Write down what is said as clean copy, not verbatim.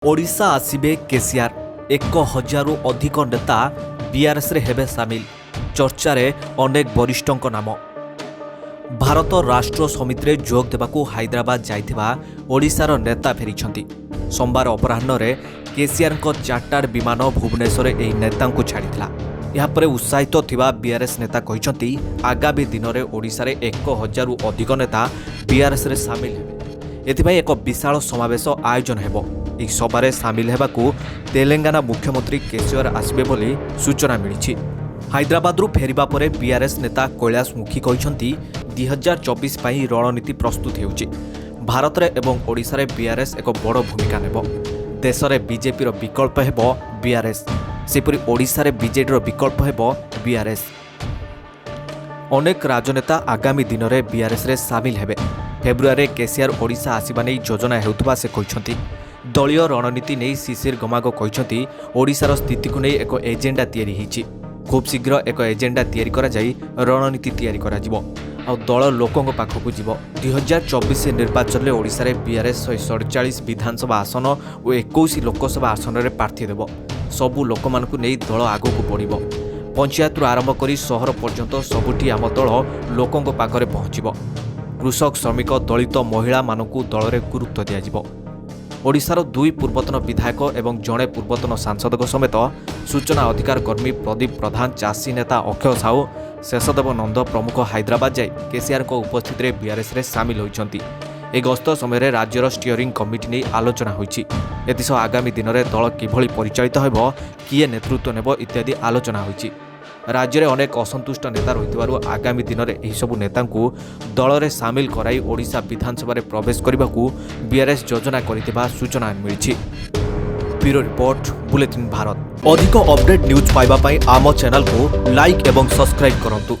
ओडिशा आसिबे केसीआर 1000 अधिक नेता बीआरएस रे हेबे सामिल चर्चारे अनेक वरिष्ठों नाम। भारत राष्ट्र समिति जोग देवाकू हैदराबाद जाइथिबा ओडिशार नेता फेरिछंती। सोमवार अपराह्न रे केसीआर चार्टार विमान भुवनेश्वर एही नेतांकू छाड़िथिला। यापरे उत्साहित थिबा बीआरएस नेता कहिसंती आगामी दिन में ओडिशा रे 1000 अधिक नेता बीआरएस रे सामिल हेबे। एथिबाई एक विशाल समावेश आयोजन हेबो। ଏହି ସଭାରେ ସାମିଲ ହେବାକୁ ତେଲେଙ୍ଗାନା ମୁଖ୍ୟମନ୍ତ୍ରୀ କେସିଆର ଆସିବେ ବୋଲି ସୂଚନା ମିଳିଛି। ହାଇଦ୍ରାବାଦରୁ ଫେରିବା ପରେ ବିଆରଏସ୍ ନେତା କୈଳାସ ମୁଖୀ କହିଛନ୍ତି 2024 ପାଇଁ ରଣନୀତି ପ୍ରସ୍ତୁତ ହେଉଛି। ଭାରତରେ ଏବଂ ଓଡ଼ିଶାରେ ବିଆରଏସ୍ ଏକ ବଡ଼ ଭୂମିକା ନେବ। ଦେଶରେ ବିଜେପିର ବିକଳ୍ପ ହେବ ବିଆରଏସ୍, ସେପରି ଓଡ଼ିଶାରେ ବିଜେଡିର ବିକଳ୍ପ ହେବ ବିଆରଏସ୍। ଅନେକ ରାଜନେତା ଆଗାମୀ ଦିନରେ ବିଆରଏସ୍ରେ ସାମିଲ ହେବେ। ଫେବୃଆରୀରେ କେସିଆର ଓଡ଼ିଶା ଆସିବା ନେଇ ଯୋଜନା ହେଉଥିବା ସେ କହିଛନ୍ତି। दलीय रणनीति नहीं शिशिर गमाग कहते ओडिशार स्थिति को नहीं एक एजेंडा तैयारी होईछि। खूब शीघ्र एक एजेंडा तैयारी करा जाई रणनीति तैयारी करा जिवो आ दल लोकों पाखकू जीवो। 2024 निर्वाचन में ओडिशा रे बीआरएस 147 विधानसभा आसन और 21 लोकसभा आसन में प्रार्थी देव। सबू लोक मानकू नहीं दल आगकू बढ़िबो। पंचायतरू आरंभ करी सहर पर्यंत सबुठी आम दल लोकों पाखरे पहुंचीबो। कृषक श्रमिक दलित महिला मानकू दल रे गुरुत्व दिया जिवो। ओडिशार 2 पूर्वतन विधायक एवं जड़े पूर्वतन सांसद समेत सूचना अधिकार कर्मी प्रदीप प्रधान, चाषी नेता अक्षय साहू, शेषदेव नंद प्रमुख हैदराबाद जाई केसीआर उपस्थित में बीआरएस रे सामिल होइछंती। ए गस्त समय राज्यर स्टीयरिंग कमिटी नहीं आलोचना होइछि। एतिसह आगामी दिन में दल किभली परिचालित हेबो, किए नेतृत्व नेब इत्यादि आलोचना होइछि। राज्य में अनेक असंतुष्ट नेता रही आगामी दिन में यह सबू नेता दल में सामिल कराई ओडिशा विधानसभा रे प्रवेश करने को बीआरएस योजना करिथिबा सूचना मिली। Bureau report, bulletin Bharat. अधिक अपडेट न्यूज पाइबा पई आम चैनल को लाइक एवं सब्सक्राइब करंतु।